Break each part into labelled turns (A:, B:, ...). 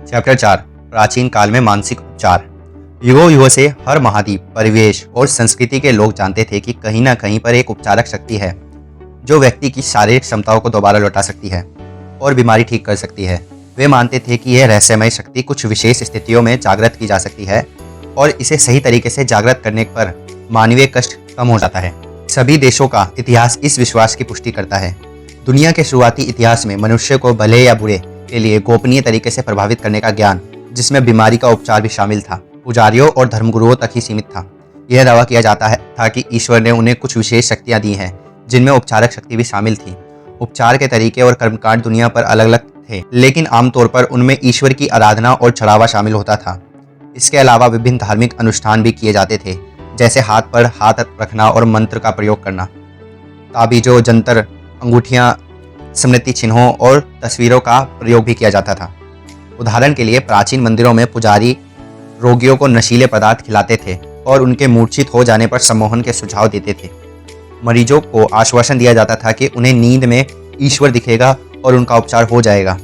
A: Chapter 4 प्राचीन काल में मानसिक उपचार। युगों युगों से हर महाद्वीप, परिवेश और संस्कृति के लोग जानते थे कि कहीं ना कहीं पर एक उपचारक शक्ति है जो व्यक्ति की शारीरिक क्षमताओं को दोबारा लौटा सकती है और बीमारी ठीक कर सकती है। वे मानते थे कि यह रहस्यमय शक्ति कुछ विशेष स्थितियों में जागृत की जा सकती है और इसे सही तरीके से जागृत करने पर मानवीय कष्ट कम हो जाता है। सभी देशों का इतिहास इस विश्वास की पुष्टि करता है। दुनिया के शुरुआती इतिहास में मनुष्य को भले या बुरे के लिए गोपनीय तरीके से प्रभावित करने का ज्ञान, जिसमें बीमारी का उपचार भी शामिल था, पुजारियों और धर्मगुरुओं तक ही सीमित था। यह दावा किया जाता था कि ईश्वर ने उन्हें कुछ विशेष शक्तियां दी हैं जिनमें उपचारक शक्ति भी शामिल थी। उपचार के तरीके और कर्मकांड दुनिया पर अलग अलग थे, लेकिन आमतौर पर उनमें ईश्वर की आराधना और चढ़ावा शामिल होता था। इसके अलावा विभिन्न धार्मिक अनुष्ठान भी किए जाते थे, जैसे हाथ पर हाथ रखना और मंत्र का प्रयोग करना, ताबीजों, जंतर, अंगूठियां, स्मृति चिन्हों और तस्वीरों का प्रयोग भी किया जाता था। उदाहरण के लिए प्राचीन मंदिरों में पुजारी रोगियों को नशीले पदार्थ खिलाते थे और उनके मूर्छित हो जाने पर सम्मोहन के सुझाव देते थे। मरीजों को आश्वासन दिया जाता था कि उन्हें नींद में ईश्वर दिखेगा और उनका उपचार हो जाएगा।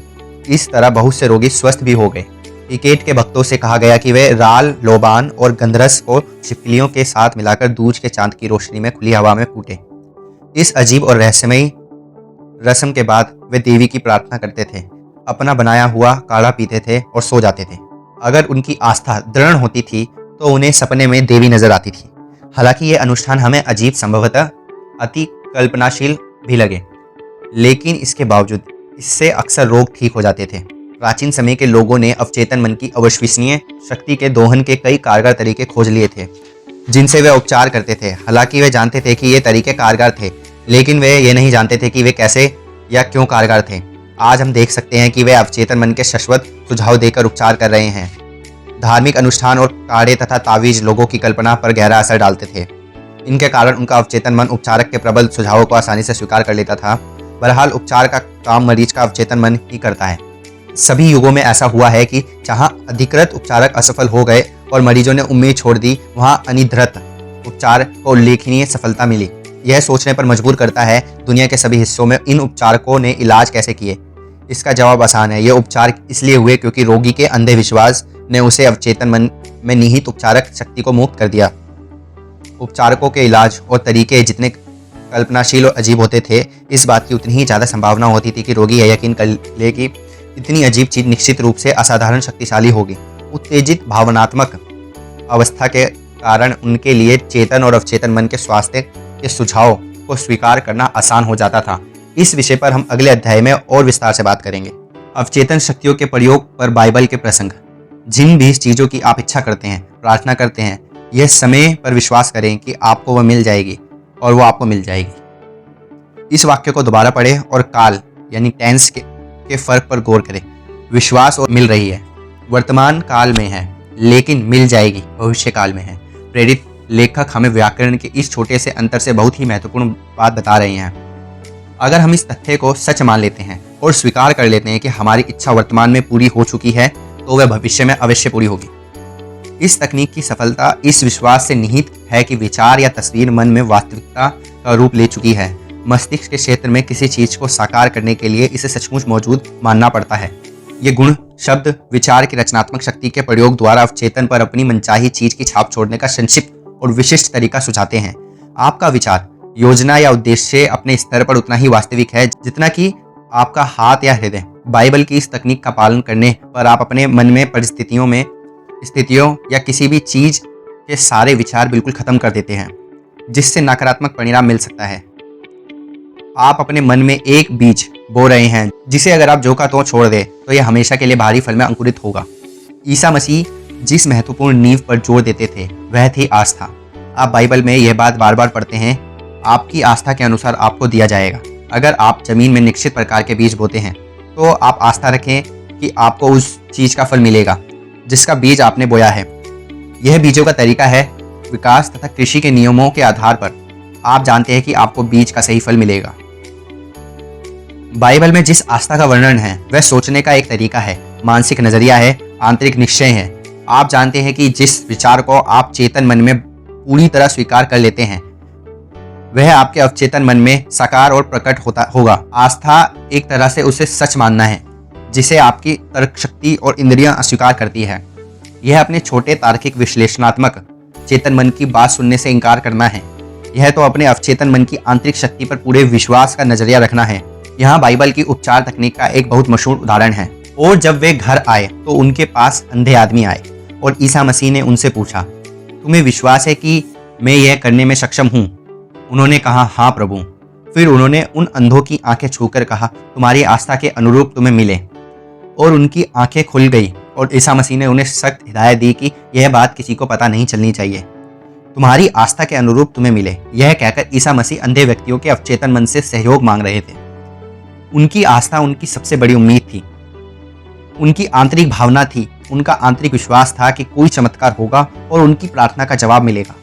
A: इस तरह बहुत से रोगी स्वस्थ भी हो गए। टिकेट के भक्तों से कहा गया कि वे राल, लोबान और गंधरस को छिपकलियों के साथ मिलाकर दूज के चांद की रोशनी में खुली हवा में कूटे। इस अजीब और रहस्यमयी रस्म के बाद वे देवी की प्रार्थना करते थे, अपना बनाया हुआ काढ़ा पीते थे और सो जाते थे। अगर उनकी आस्था दृढ़ होती थी तो उन्हें सपने में देवी नजर आती थी। हालांकि ये अनुष्ठान हमें अजीब, संभवतः अति कल्पनाशील भी लगे, लेकिन इसके बावजूद इससे अक्सर रोग ठीक हो जाते थे। प्राचीन समय के लोगों ने अवचेतन मन की अविश्वसनीय शक्ति के दोहन के कई कारगर तरीके खोज लिए थे जिनसे वे उपचार करते थे। हालांकि वे जानते थे कि ये तरीके कारगर थे, लेकिन वे ये नहीं जानते थे कि वे कैसे या क्यों कारगर थे। आज हम देख सकते हैं कि वे अवचेतन मन के शाश्वत सुझाव देकर उपचार कर रहे हैं। धार्मिक अनुष्ठान और काढ़े तथा तावीज लोगों की कल्पना पर गहरा असर डालते थे। इनके कारण उनका अवचेतन मन उपचारक के प्रबल सुझावों को आसानी से स्वीकार कर लेता था। बहरहाल उपचार का काम मरीज का अवचेतन मन ही करता है। सभी युगों में ऐसा हुआ है कि जहां अधिकृत उपचारक असफल हो गए और मरीजों ने उम्मीद छोड़ दी, वहां अनिधृत उपचार को उल्लेखनीय सफलता मिली। यह सोचने पर मजबूर करता है दुनिया के सभी हिस्सों में इन उपचारकों ने इलाज कैसे किए। इसका जवाब आसान है। ये उपचार इसलिए हुए क्योंकि रोगी के अंधे विश्वास ने उसे अवचेतन मन में निहित उपचारक शक्ति को मुक्त कर दिया। उपचारकों के इलाज और तरीके जितने कल्पनाशील और अजीब होते थे, इस बात की उतनी ही ज़्यादा संभावना होती थी कि रोगी यह यकीन कर ले कि इतनी अजीब चीज निश्चित रूप से असाधारण शक्तिशाली होगी। उत्तेजित भावनात्मक अवस्था के कारण उनके लिए चेतन और अवचेतन मन के स्वास्थ्य के सुझाव को स्वीकार करना आसान हो जाता था। इस विषय पर हम अगले अध्याय में और विस्तार से बात करेंगे। अवचेतन शक्तियों के प्रयोग पर बाइबल के प्रसंग। जिन भी चीजों की आप इच्छा करते हैं, प्रार्थना करते हैं, यह समय पर विश्वास करें कि आपको वह मिल जाएगी और वो आपको मिल जाएगी। इस वाक्य को दोबारा पढ़ें और काल यानी टेंस के फर्क पर गौर करें। विश्वास और मिल रही है वर्तमान काल में है, लेकिन मिल जाएगी भविष्य काल में है। प्रेरित लेखक हमें व्याकरण के इस छोटे से अंतर से बहुत ही महत्वपूर्ण बात बता रहे हैं। अगर हम इस तथ्य को सच मान लेते हैं और स्वीकार कर लेते हैं कि हमारी इच्छा वर्तमान में पूरी हो चुकी है, तो वह भविष्य में अवश्य पूरी होगी। इस तकनीक की सफलता इस विश्वास से निहित है कि विचार या तस्वीर मन में वास्तविकता का रूप ले चुकी है। मस्तिष्क के क्षेत्र में किसी चीज को साकार करने के लिए इसे सचमुच मौजूद मानना पड़ता है। ये गुण शब्द विचार की रचनात्मक शक्ति के प्रयोग द्वारा अवचेतन पर अपनी मनचाही चीज की छाप छोड़ने का संक्षिप्त और विशिष्ट तरीका सुझाते हैं। आपका विचार, योजना या उद्देश्य अपने स्तर पर उतना ही वास्तविक है जितना कि आपका हाथ या हृदय। बाइबल की इस तकनीक का पालन करने पर आप अपने मन में स्थितियों या किसी भी चीज के सारे विचार बिल्कुल खत्म कर देते हैं, जिससे नकारात्मक परिणाम मिल सकता है। आप अपने मन में एक बीज बो रहे हैं जिसे अगर आप जो का तो छोड़ दे तो यह हमेशा के लिए भारी फल में अंकुरित होगा। ईसा मसीह जिस महत्वपूर्ण नींव पर जोर देते थे वह थी आस्था। आप बाइबल में यह बात बार बार पढ़ते हैं, आपकी आस्था के अनुसार आपको दिया जाएगा। अगर आप जमीन में निश्चित प्रकार के बीज बोते हैं तो आप आस्था रखें कि आपको उस चीज का फल मिलेगा जिसका बीज आपने बोया है। यह बीजों का तरीका है। विकास तथा कृषि के नियमों के आधार पर आप जानते हैं कि आपको बीज का सही फल मिलेगा। बाइबल में जिस आस्था का वर्णन है वह सोचने का एक तरीका है, मानसिक नजरिया है, आंतरिक निश्चय है। आप जानते हैं कि जिस विचार को आप चेतन मन में पूरी तरह स्वीकार कर लेते हैं वह आपके अवचेतन मन में साकार और प्रकट होगा। आस्था एक तरह से उसे सच मानना है। जिसे आपकी तर्क शक्ति और इंद्रियां अस्वीकार करती है। यह अपने छोटे तार्किक विश्लेषणात्मक चेतन मन की बात सुनने से इनकार करना है। यह तो अपने अवचेतन मन की आंतरिक शक्ति पर पूरे विश्वास का नजरिया रखना है। यहाँ बाइबल की उपचार तकनीक का एक बहुत मशहूर उदाहरण है। और जब वे घर आए तो उनके पास अंधे आदमी आए और ईसा मसीह ने उनसे पूछा, तुम्हें विश्वास है कि मैं यह करने में सक्षम हूँ? उन्होंने कहा, हाँ प्रभु। फिर उन्होंने उन अंधों की आंखें छूकर कहा, तुम्हारी आस्था के अनुरूप तुम्हें मिले। और उनकी आंखें खुल गई और ईसा मसीह ने उन्हें सख्त हिदायत दी कि यह बात किसी को पता नहीं चलनी चाहिए। तुम्हारी आस्था के अनुरूप तुम्हें मिले, यह कहकर ईसा मसीह अंधे व्यक्तियों के अवचेतन मन से सहयोग मांग रहे थे। उनकी आस्था उनकी सबसे बड़ी उम्मीद थी, उनकी आंतरिक भावना थी, उनका आंतरिक विश्वास था कि कोई चमत्कार होगा और उनकी प्रार्थना का जवाब मिलेगा।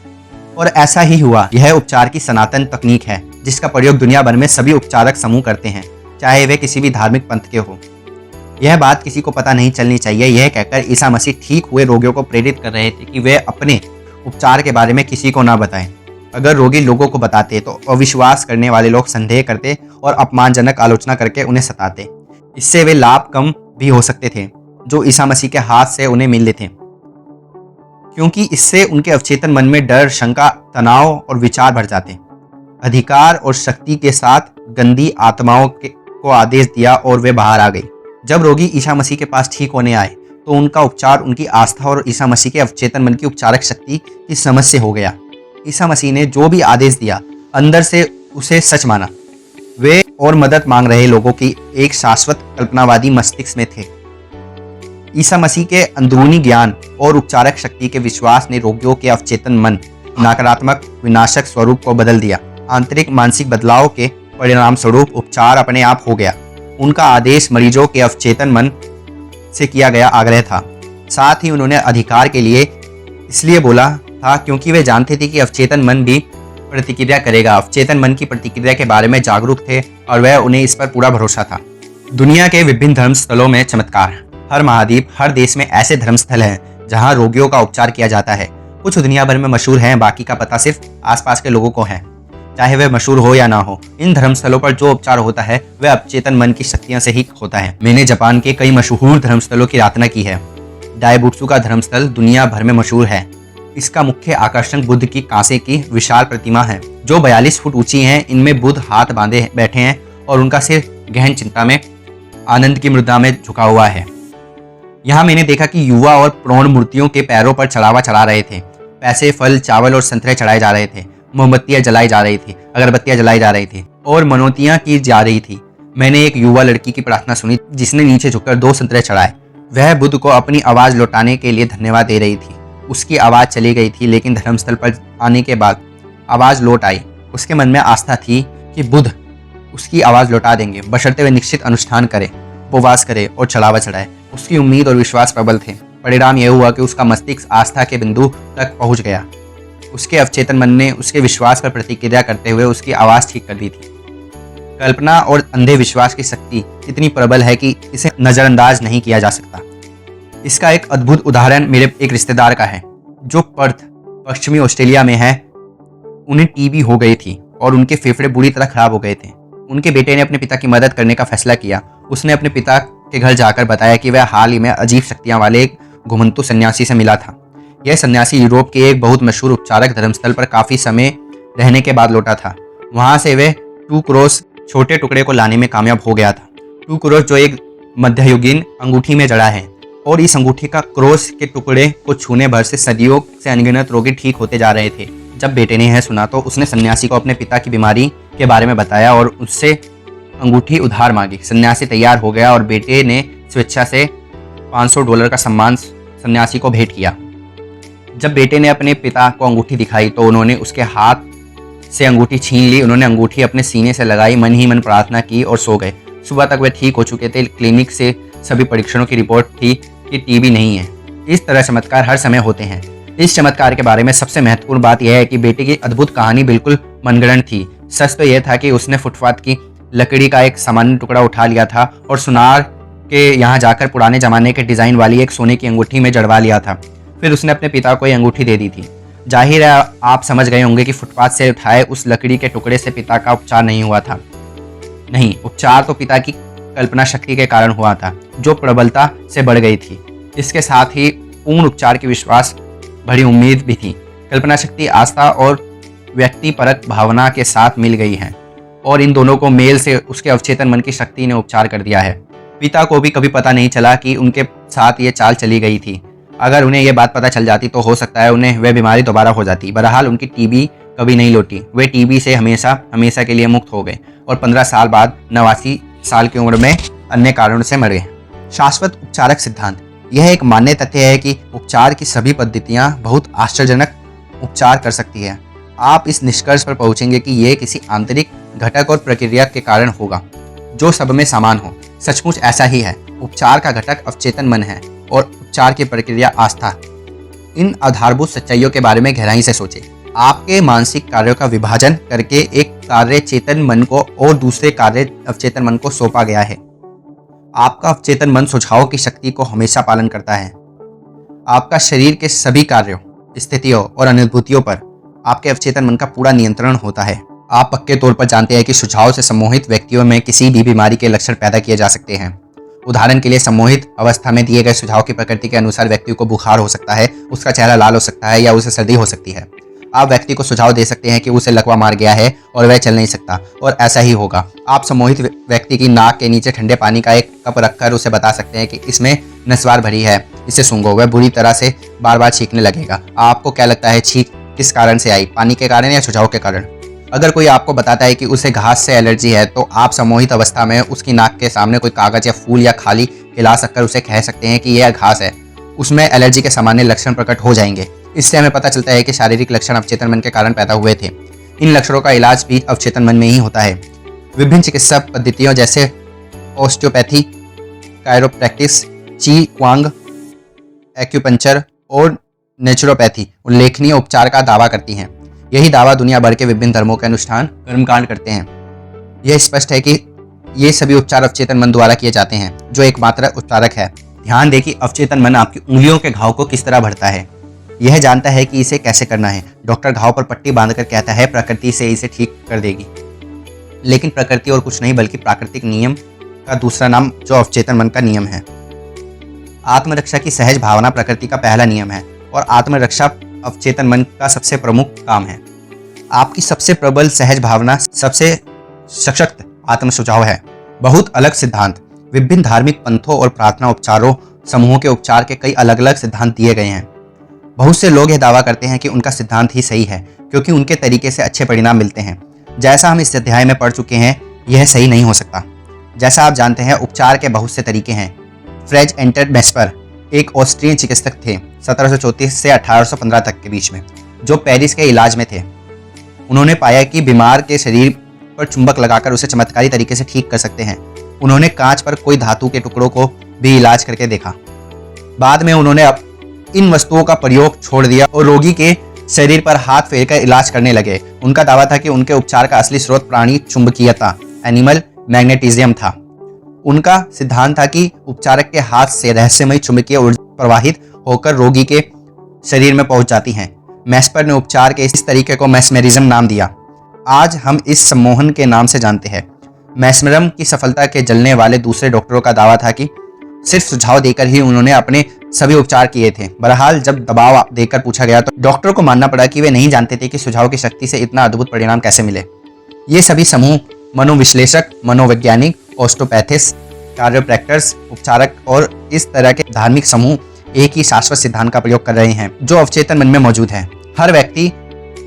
A: और ऐसा ही हुआ। यह उपचार की सनातन तकनीक है जिसका प्रयोग दुनिया भर में सभी उपचारक समूह करते हैं, चाहे वे किसी भी धार्मिक पंथ के हो। यह बात किसी को पता नहीं चलनी चाहिए, यह कहकर ईसा मसीह ठीक हुए रोगियों को प्रेरित कर रहे थे कि वे अपने उपचार के बारे में किसी को ना बताएं। अगर रोगी लोगों को बताते तो अविश्वास करने वाले लोग संदेह करते और अपमानजनक आलोचना करके उन्हें सताते। इससे वे लाभ कम भी हो सकते थे जो ईसा मसीह के हाथ से उन्हें मिलने थे, क्योंकि इससे उनके अवचेतन मन में डर, शंका, तनाव और विचार भर जाते। अधिकार और शक्ति के साथ गंदी आत्माओं को आदेश दिया और वे बाहर आ गई। जब रोगी ईसा मसीह के पास ठीक होने आए तो उनका उपचार उनकी आस्था और ईसा मसीह के अवचेतन मन की उपचारक शक्ति की समझ से हो गया। ईसा मसीह ने जो भी आदेश दिया अंदर से उसे सच माना। वे और मदद मांग रहे लोगों की एक शाश्वत कल्पनावादी मस्तिष्क में थे। ईसा मसीह के अंदरूनी ज्ञान और उपचारक शक्ति के विश्वास ने रोगियों के अवचेतन मन नकारात्मक विनाशक स्वरूप को बदल दिया। आंतरिक मानसिक बदलाव के परिणाम स्वरूप उपचार अपने आप हो गया। उनका आदेश मरीजों के अवचेतन मन से किया गया आग्रह था। साथ ही उन्होंने अधिकार के लिए इसलिए बोला था क्योंकि वे जानते थे कि अवचेतन मन भी प्रतिक्रिया करेगा। अवचेतन मन की प्रतिक्रिया के बारे में जागरूक थे और वह उन्हें इस पर पूरा भरोसा था। दुनिया के विभिन्न धर्मस्थलों में चमत्कार। हर महाद्वीप, हर देश में ऐसे धर्मस्थल हैं जहां रोगियों का उपचार किया जाता है। कुछ दुनिया भर में मशहूर हैं, बाकी का पता सिर्फ आसपास के लोगों को है, चाहे वह मशहूर हो या ना हो। इन धर्मस्थलों पर जो उपचार होता है वह अवचेतन मन की शक्तियों से ही होता है। मैंने जापान के कई मशहूर धर्मस्थलों की यात्रा की है। डाइबुत्सु का धर्मस्थल दुनिया भर में मशहूर है। इसका मुख्य आकर्षण बुद्ध की कांसे की विशाल प्रतिमा है जो 42 फुट ऊंची है। इनमें बुद्ध हाथ बांधे बैठे हैं और उनका सिर गहन चिंता में आनंद की मुद्रा में झुका हुआ है। यहाँ मैंने देखा कि युवा और प्रौढ़ मूर्तियों के पैरों पर चढ़ावा चढ़ा रहे थे। पैसे, फल, चावल और संतरे चढ़ाए जा रहे थे। मोमबत्तियां जलाई जा रही थी, अगरबत्तियां जलाई जा रही थी और मनोतियां की जा रही थी। मैंने एक युवा लड़की की प्रार्थना सुनी जिसने नीचे झुककर 2 संतरे चढ़ाए। वह बुद्ध को अपनी आवाज लौटाने के लिए धन्यवाद दे रही थी। उसकी आवाज चली गई थी, लेकिन धर्मस्थल पर आने के बाद आवाज लौट आई। उसके मन में आस्था थी कि बुद्ध उसकी आवाज लौटा देंगे, बशर्ते वे निश्चित अनुष्ठान करे, उपवास करे और चढ़ावा चढ़ाए। उसकी उम्मीद और विश्वास प्रबल थे। परिणाम यह हुआ कि उसका मस्तिष्क आस्था के बिंदु तक पहुंच गया। उसके अवचेतन मन ने उसके विश्वास पर प्रतिक्रिया करते हुए उसकी आवाज ठीक कर दी थी। कल्पना और अंधे विश्वास की शक्ति इतनी प्रबल है कि इसे नजरअंदाज नहीं किया जा सकता। इसका एक अद्भुत उदाहरण मेरे एक रिश्तेदार का है जो पर्थ, पश्चिमी ऑस्ट्रेलिया में है। उन्हें टीबी हो गई थी और उनके फेफड़े बुरी तरह खराब हो गए थे। उनके बेटे ने अपने पिता की मदद करने का फैसला किया। उसने अपने पिता के घर जाकर बताया कि वह हाल ही में अजीब शक्तियां वाले एक घुमंतु सन्यासी से मिला था। यह सन्यासी यूरोप के एक बहुत मशहूर उपचारक धर्मस्थल पर काफी समय रहने के बाद लौटा था। वहां से वह 2 क्रॉस छोटे टुकड़े को लाने में कामयाब हो गया था। 2 क्रॉस जो एक मध्ययुगीन अंगूठी में जड़ा है और इस अंगूठी का क्रॉस के टुकड़े को छूने भर से सदियों से अनगिनत रोगी ठीक होते जा रहे थे। जब बेटे ने यह सुना तो उसने सन्यासी को अपने पिता की बीमारी के बारे में बताया और उससे अंगूठी उधार मांगी। सन्यासी तैयार हो गया और बेटे ने स्वेच्छा से $500 का सम्मान सन्यासी को भेंट किया। जब बेटे ने अपने पिता को अंगूठी दिखाई तो उन्होंने उसके हाथ से अंगूठी छीन ली। उन्होंने अंगूठी अपने सीने से लगाई, मन ही मन प्रार्थना की और सो गए। सुबह तक वे ठीक हो चुके थे। क्लिनिक से सभी परीक्षणों की रिपोर्ट थी कि टीबी नहीं है। इस तरह चमत्कार हर समय होते हैं। इस चमत्कार के बारे में सबसे महत्वपूर्ण बात यह है कि बेटे की अद्भुत कहानी बिल्कुल मनगढ़ंत थी। सच तो यह था कि उसने फुटपाथ की लकड़ी का एक सामान्य टुकड़ा उठा लिया था और सुनार के यहाँ जाकर पुराने जमाने के डिजाइन वाली एक सोने की अंगूठी में जड़वा लिया था। फिर उसने अपने पिता को यह अंगूठी दे दी थी। जाहिर है आप समझ गए होंगे कि फुटपाथ से उठाए उस लकड़ी के टुकड़े से पिता का उपचार नहीं हुआ था। नहीं, उपचार तो पिता की कल्पना शक्ति के कारण हुआ था, जो प्रबलता से बढ़ गई थी। इसके साथ ही पूर्ण उपचार की विश्वास भरी उम्मीद भी थी। कल्पना शक्ति आस्था और व्यक्तिपरक भावना के साथ मिल गई है और इन दोनों को मेल से उसके अवचेतन मन की शक्ति ने उपचार कर दिया है। पिता को भी कभी पता नहीं चला कि उनके साथ ये चाल चली गई थी। अगर उन्हें यह बात पता चल जाती तो हो सकता है उन्हें वह बीमारी दोबारा हो जाती। बहरहाल उनकी टीबी कभी नहीं लौटी। वे टीबी से हमेशा हमेशा के लिए मुक्त हो गए और 15 साल बाद 89 साल की उम्र में अन्य कारणों से मरे। शाश्वत उपचारक सिद्धांत। यह एक मान्य तथ्य है कि उपचार की सभी पद्धतियां बहुत आश्चर्यजनक उपचार कर सकती है। आप इस निष्कर्ष पर पहुंचेंगे कि यह किसी आंतरिक घटक और प्रक्रिया के कारण होगा जो सब में समान हो। सचमुच ऐसा ही है। उपचार का घटक अवचेतन मन है और उपचार की प्रक्रिया आस्था। इन आधारभूत सच्चाइयों के बारे में गहराई से सोचें। आपके मानसिक कार्यों का विभाजन करके एक कार्य चेतन मन को और दूसरे कार्य अवचेतन मन को सौंपा गया है। आपका अवचेतन मन सुझावों की शक्ति को हमेशा पालन करता है। आपका शरीर के सभी कार्यों, स्थितियों और अनुभूतियों पर आपके अवचेतन मन का पूरा नियंत्रण होता है। आप पक्के तौर पर जानते हैं कि सुझाव से सम्मोहित व्यक्तियों में किसी भी बीमारी के लक्षण पैदा किए जा सकते हैं। उदाहरण के लिए, सम्मोहित अवस्था में दिए गए सुझाव की प्रकृति के अनुसार व्यक्ति को बुखार हो सकता है, उसका चेहरा लाल हो सकता है या उसे सर्दी हो सकती है। आप व्यक्ति को सुझाव दे सकते हैं कि उसे लकवा मार गया है और वह चल नहीं सकता, और ऐसा ही होगा। आप सम्मोहित व्यक्ति की नाक के नीचे ठंडे पानी का एक कप रखकर उसे बता सकते हैं कि इसमें नस्वार भरी है, इसे सूंघो। वह बुरी तरह से बार बार छींकने लगेगा। आपको क्या लगता है, छींक किस कारण से आई, पानी के कारण या सुझाव के कारण? अगर कोई आपको बताता है कि उसे घास से एलर्जी है, तो आप सम्मोहित अवस्था में उसकी नाक के सामने कोई कागज या फूल या खाली हिला सककर उसे कह सकते हैं कि यह घास है। उसमें एलर्जी के सामान्य लक्षण प्रकट हो जाएंगे। इससे हमें पता चलता है कि शारीरिक लक्षण अवचेतन मन के कारण पैदा हुए थे। इन लक्षणों का इलाज भी अवचेतन मन में ही होता है। विभिन्न चिकित्सा पद्धतियों जैसे ऑस्टियोपैथी, कायरोप्रैक्टिस, ची क्वांग, एक्यूपंक्चर और नेचुरोपैथी उल्लेखनीय उपचार का दावा करती हैं। यही दावा दुनिया भर के विभिन्न धर्मों के अनुष्ठान कर्मकांड करते हैं। यह स्पष्ट है कि ये सभी उपचार अवचेतन मन द्वारा किए जाते हैं, जो एकमात्र उपचारक है। ध्यान दें कि अवचेतन मन आपकी उंगलियों के घाव को किस तरह भरता है। यह जानता है कि इसे कैसे करना है। डॉक्टर घाव पर पट्टी बांधकर कहता है प्रकृति से इसे ठीक कर देगी, लेकिन प्रकृति और कुछ नहीं बल्कि प्राकृतिक नियम का दूसरा नाम, जो अवचेतन मन का नियम है। आत्मरक्षा की सहज भावना प्रकृति का पहला नियम है और आत्मरक्षा अवचेतन मन का सबसे प्रमुख काम है। आपकी सबसे प्रबल सहज भावना सबसे सशक्त आत्म सुझाव है। बहुत अलग सिद्धांत। विभिन्न धार्मिक पंथों और प्रार्थना उपचारों समूहों के उपचार के कई अलग अलग सिद्धांत दिए गए हैं। बहुत से लोग यह दावा करते हैं कि उनका सिद्धांत ही सही है क्योंकि उनके तरीके से अच्छे परिणाम मिलते हैं। जैसा हम इस अध्याय में पढ़ चुके हैं, यह सही नहीं हो सकता। जैसा आप जानते हैं, उपचार के बहुत से तरीके हैं। फ्रेज एंटर मेस्पर एक ऑस्ट्रियन चिकित्सक थे 1734 से 1815 तक के बीच में, जो पेरिस के इलाज में थे। उन्होंने पाया कि बीमार के शरीर पर चुंबक लगाकर उसे चमत्कारी तरीके से ठीक कर सकते हैं। उन्होंने कांच पर कोई धातु के टुकड़ों को भी इलाज करके देखा। बाद में उन्होंने इन वस्तुओं का प्रयोग छोड़ दिया और रोगी के शरीर पर हाथ फेरकर इलाज करने लगे। उनका दावा था कि उनके उपचार का असली स्रोत प्राणी चुंबकीयता, एनिमल मैग्नेटिज्म था। उनका सिद्धांत था कि उपचारक के हाथ से रहस्यमय चुंबकीय ऊर्जा प्रवाहित होकर रोगी के शरीर में पहुंच जाती हैं। मेस्पर ने उपचार के इस तरीके को मेस्मेरिज्म नाम दिया। आज हम इस सम्मोहन के नाम से जानते हैं। मेस्मरम की सफलता के जलने वाले दूसरे डॉक्टरों का दावा था कि सिर्फ सुझाव देकर ही उन्होंने अपने सभी उपचार किए थे। बहरहाल जब दबाव देकर पूछा गया तो डॉक्टर को मानना पड़ा कि वे नहीं जानते थे कि सुझाव की शक्ति से इतना अद्भुत परिणाम कैसे मिले। ये सभी समूह मनोविश्लेषक, मनोवैज्ञानिक, ऑस्टियोपैथिस्ट, कायरोप्रैक्टर्स, उपचारक और इस तरह के धार्मिक समूह एक ही शाश्वत सिद्धांत का प्रयोग कर रहे हैं जो अवचेतन मन में मौजूद है। हर व्यक्ति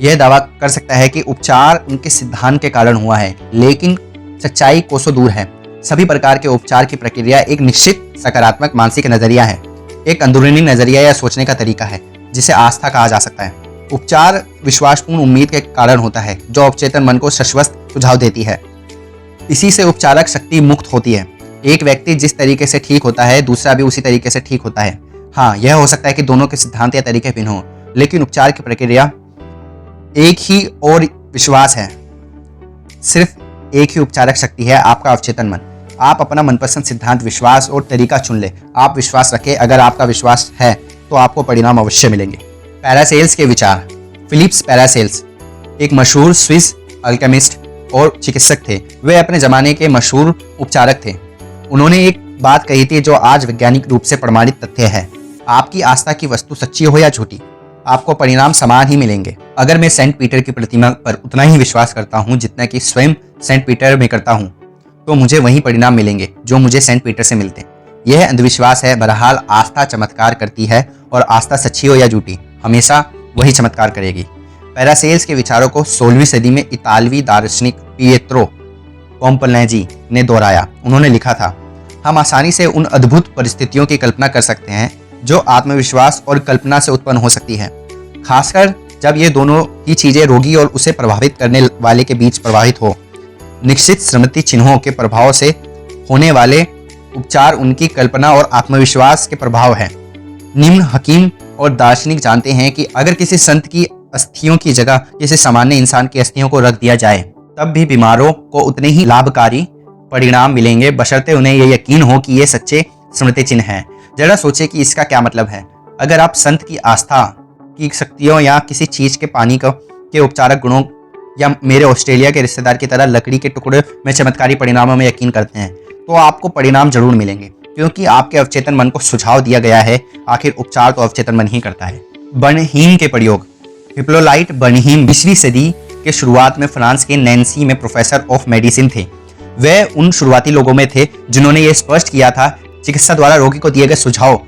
A: यह दावा कर सकता है कि उपचार उनके सिद्धांत के कारण हुआ है, लेकिन सच्चाई कोसों दूर है। सभी प्रकार के उपचार की प्रक्रिया एक निश्चित सकारात्मक मानसिक नजरिया है, एक अंदरूनी नजरिया या सोचने का तरीका है जिसे आस्था कहा जा सकता है। उपचार विश्वासपूर्ण उम्मीद के कारण होता है जो अवचेतन मन को शाश्वत सुझाव देती है। इसी से उपचारक शक्ति मुक्त होती है। एक व्यक्ति जिस तरीके से ठीक होता है, दूसरा भी उसी तरीके से ठीक होता है। हाँ, यह हो सकता है कि दोनों के सिद्धांत या तरीके भिन्न हों, लेकिन उपचार की प्रक्रिया एक ही और विश्वास है। सिर्फ एक ही उपचारक शक्ति है, आपका अवचेतन मन। आप अपना मनपसंद सिद्धांत, विश्वास और तरीका चुन ले। आप विश्वास रखें। अगर आपका विश्वास है तो आपको परिणाम अवश्य मिलेंगे। पैरासेल्स के विचार। फिलिप्स पैरासेल्स एक मशहूर स्विस अल्केमिस्ट और चिकित्सक थे। वे अपने जमाने के मशहूर उपचारक थे। उन्होंने एक बात कही थी जो आज वैज्ञानिक रूप से प्रमाणित तथ्य है। आपकी आस्था की वस्तु सच्ची हो या झूठी, आपको परिणाम समान ही मिलेंगे। अगर मैं सेंट पीटर की प्रतिमा पर उतना ही विश्वास करता हूँ जितना कि स्वयं सेंट पीटर में करता हूँ, तो मुझे वही परिणाम मिलेंगे जो मुझे सेंट पीटर से मिलते हैं। यह अंधविश्वास है। बहरहाल आस्था चमत्कार करती है और आस्था सच्ची हो या झूठी, हमेशा वही चमत्कार करेगी। पैरासेल्स के विचारों को 16वीं सदी में इतालवी दार्शनिक पिएत्रो कॉम्पनेजी ने दोहराया। उन्होंने लिखा था, हम आसानी से उन अद्भुत परिस्थितियों की कल्पना कर सकते हैं जो आत्मविश्वास और कल्पना से उत्पन्न हो सकती है, खासकर जब ये दोनों ही चीजें रोगी और उसे प्रभावित करने वाले के बीच प्रवाहित हो। निश्चित स्मृति चिन्हों के प्रभाव से होने वाले उपचार उनकी कल्पना और आत्मविश्वास के प्रभाव है। निम्न हकीम और दार्शनिक जानते हैं कि अगर किसी संत की अस्थियों की जगह किसी सामान्य इंसान की अस्थियों को रख दिया जाए, तब भी बीमारों को उतने ही लाभकारी परिणाम मिलेंगे, बशर्ते उन्हें यह यकीन हो कि ये सच्चे स्मृति चिन्ह हैं। जरा सोचे कि इसका क्या मतलब है। अगर आप संत की आस्था की शक्तियों या किसी चीज के पानी के उपचारक गुणों या मेरे ऑस्ट्रेलिया के रिश्तेदार की तरह लकड़ी के टुकड़े में चमत्कारी परिणामों में यकीन करते हैं, तो आपको परिणाम जरूर मिलेंगे, क्योंकि आपके अवचेतन मन को सुझाव दिया गया है। आखिर उपचार तो अवचेतन मन ही करता है। बर्नहीम के प्रयोग। हिप्पोलाइट बर्नहीम 20वीं सदी के शुरुआत में फ्रांस के नैन्सी में प्रोफेसर ऑफ मेडिसिन थे। वे उन शुरुआती लोगों में थे जिन्होंने ये स्पष्ट किया था चिकित्सा द्वारा रोगी को दिए गए सुझाव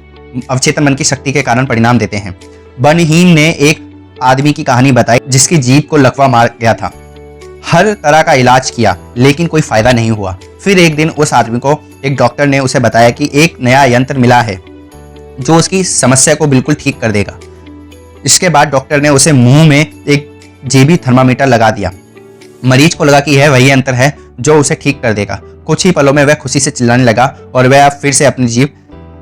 A: अवचेतन मन की शक्ति के कारण परिणाम देते हैं। बर्नहीम ने एक आदमी की कहानी बताई जिसकी जीभ को लकवा मार गया था। हर तरह का इलाज किया लेकिन कोई फायदा नहीं हुआ। फिर एक दिन उस आदमी को एक डॉक्टर ने उसे बताया कि एक नया यंत्र मिला है जो उसकी समस्या को बिल्कुल ठीक कर देगा। इसके बाद डॉक्टर ने उसे मुंह में एक जेबी थर्मामीटर लगा दिया। मरीज को लगा कि यह वही यंत्र है जो उसे ठीक कर देगा। कुछ ही पलों में वह खुशी से चिल्लाने लगा और वह अब फिर से अपनी जीभ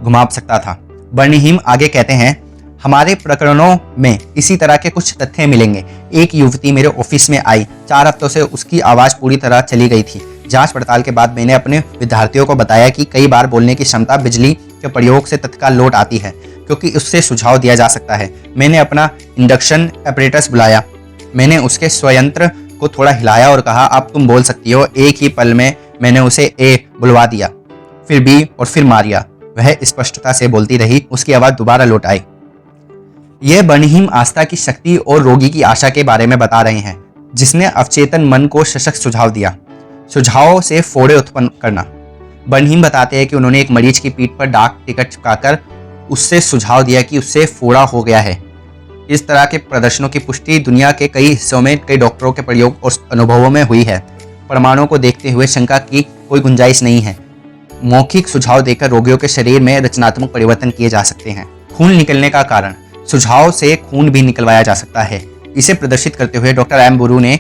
A: घुमा सकता था। बर्नहीम आगे कहते हैं, हमारे प्रकरणों में इसी तरह के कुछ तथ्य मिलेंगे। एक युवती मेरे ऑफिस में आई। 4 हफ्तों से उसकी आवाज़ पूरी तरह चली गई थी। जांच पड़ताल के बाद मैंने अपने विद्यार्थियों को बताया कि कई बार बोलने की क्षमता बिजली के प्रयोग से तत्काल लौट आती है, क्योंकि उससे सुझाव दिया जा सकता है। मैंने अपना इंडक्शन एपरेटस बुलाया। मैंने उसके स्वयंत्र को थोड़ा हिलाया और कहा, अब तुम बोल सकती हो। एक ही पल में मैंने उसे ए बुलवा दिया, फिर बी और फिर मारिया। वह स्पष्टता से बोलती रही। उसकी आवाज़ दोबारा लौट आई। यह बर्नहीम आस्था की शक्ति और रोगी की आशा के बारे में बता रहे हैं, जिसने अवचेतन मन को सशक्त सुझाव दिया। सुझाव से फोड़े उत्पन्न करना। बर्नहीम बताते हैं कि उन्होंने एक मरीज की पीठ पर डाक टिकट चिपकाकर उससे सुझाव दिया कि उससे फोड़ा हो गया है। इस तरह के प्रदर्शनों की पुष्टि दुनिया के कई हिस्सों में कई डॉक्टरों के प्रयोग और अनुभवों में हुई है। प्रमाणों को देखते हुए शंका की कोई गुंजाइश नहीं है। मौखिक सुझाव देकर रोगियों के शरीर में रचनात्मक परिवर्तन किए जा सकते हैं। खून निकलने का कारण। सुझाव से खून भी निकलवाया जा सकता है। इसे प्रदर्शित करते हुए डॉक्टर एम बुरू ने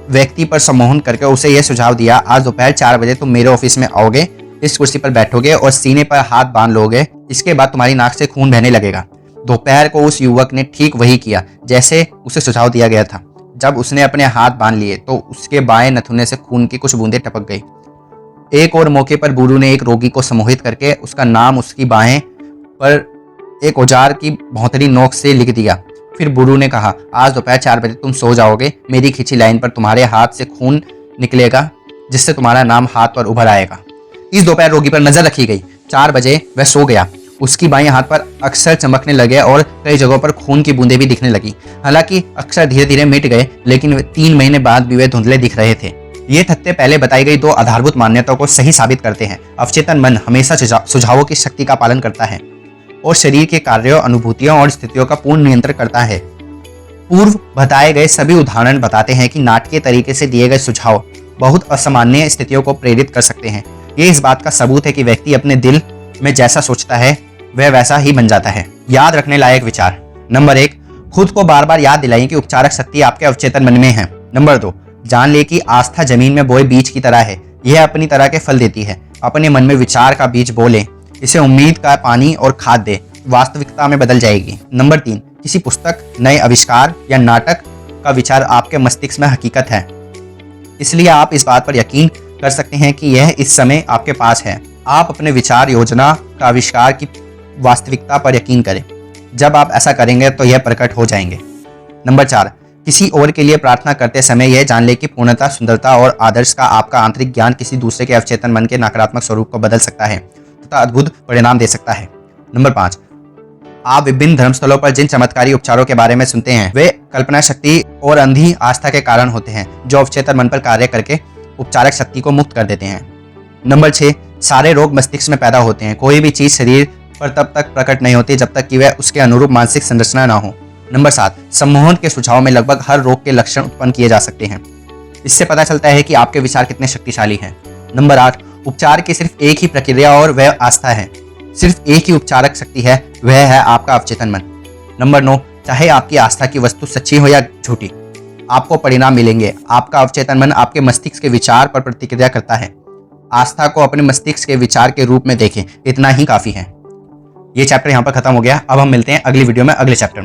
A: व्यक्ति पर सम्मोहन करके उसे यह सुझाव दिया, आज दोपहर 4 बजे तुम मेरे ऑफिस में आओगे, इस कुर्सी पर बैठोगे और सीने पर हाथ बांध लोगे। इसके बाद तुम्हारी नाक से खून बहने लगेगा। दोपहर को उस युवक ने ठीक वही किया जैसे उसे सुझाव दिया गया था। जब उसने अपने हाथ बांध लिए तो उसके बाएं नथुने से खून की कुछ बूंदें टपक गई। एक और मौके पर बुरू ने एक रोगी को सम्मोहित करके उसका नाम उसकी बाहें पर एक औजार की भौंतरी नोक से लिख दिया। फिर बुरू ने कहा, आज दोपहर 4 बजे तुम सो जाओगे, मेरी खींची लाइन पर तुम्हारे हाथ से खून निकलेगा जिससे तुम्हारा नाम हाथ पर उभर आएगा। इस दोपहर रोगी पर नजर रखी गई। 4 बजे वह सो गया। उसकी बाएं हाथ पर अक्सर चमकने लगे और कई जगहों पर खून की बूंदें भी दिखने लगी। हालांकि अक्सर धीरे धीरे मिट गए, लेकिन 3 महीने बाद भी वे धुंधले दिख रहे थे। ये तथ्य पहले बताई गई 2 आधारभूत मान्यताओं को सही साबित करते हैं। अवचेतन मन हमेशा सुझावों की शक्ति का पालन करता है और शरीर के कार्यों, अनुभूतियों और स्थितियों का पूर्ण नियंत्रण करता है। पूर्व बताए गए सभी उदाहरण बताते हैं कि नाटकीय तरीके से दिए गए सुझाव बहुत असामान्य स्थितियों को प्रेरित कर सकते हैं। ये इस बात का सबूत है कि व्यक्ति अपने दिल में जैसा सोचता है वह वैसा ही बन जाता है। याद रखने लायक विचार। नंबर 1, खुद को बार बार याद दिलाएं कि उपचारक शक्ति आपके अवचेतन मन में है। नंबर 2, जान ले कि आस्था जमीन में बोए बीज की तरह है। यह अपनी तरह के फल देती है। अपने मन में विचार का बीज बोले, इसे उम्मीद का पानी और खाद दे, वास्तविकता में बदल जाएगी। नंबर 3, किसी पुस्तक, नए आविष्कार या नाटक का विचार आपके मस्तिष्क में हकीकत है, इसलिए आप इस बात पर यकीन कर सकते हैं कि यह इस समय आपके पास है। आप अपने विचार, योजना का आविष्कार की वास्तविकता पर यकीन करें। जब आप ऐसा करेंगे तो यह प्रकट हो जाएंगे। नंबर 4, किसी और के लिए प्रार्थना करते समय यह जान ले कि पूर्णता, सुंदरता और आदर्श का आपका आंतरिक ज्ञान किसी दूसरे के अवचेतन मन के नकारात्मक स्वरूप को बदल सकता है तथा अद्भुत परिणाम दे सकता है। नंबर 5, आप विभिन्न धर्मस्थलों पर जिन चमत्कारी उपचारों के बारे में सुनते हैं वे कल्पना शक्ति और अंधी आस्था के कारण होते हैं जो अवचेतन मन पर कार्य करके उपचारक शक्ति को मुक्त कर देते हैं। नंबर 6, सारे रोग मस्तिष्क में पैदा होते हैं। कोई भी चीज शरीर पर तब तक प्रकट नहीं होती जब तक कि वह उसके अनुरूप मानसिक संरचना ना हो। नंबर 7, सम्मोहन के सुझाव में लगभग हर रोग के लक्षण उत्पन्न किए जा सकते हैं। इससे पता चलता है कि आपके विचार कितने शक्तिशाली हैं। नंबर 8, उपचार की सिर्फ एक ही प्रक्रिया और वह आस्था है। सिर्फ एक ही उपचारक शक्ति है, वह है आपका अवचेतन मन। नंबर 9, चाहे आपकी आस्था की वस्तु सच्ची हो या झूठी, आपको परिणाम मिलेंगे। आपका अवचेतन मन आपके मस्तिष्क के विचार पर प्रतिक्रिया करता है। आस्था को अपने मस्तिष्क के विचार के रूप में देखें, इतना ही काफी है। ये चैप्टर यहाँ पर खत्म हो गया। अब हम मिलते हैं अगली वीडियो में अगले चैप्टर में।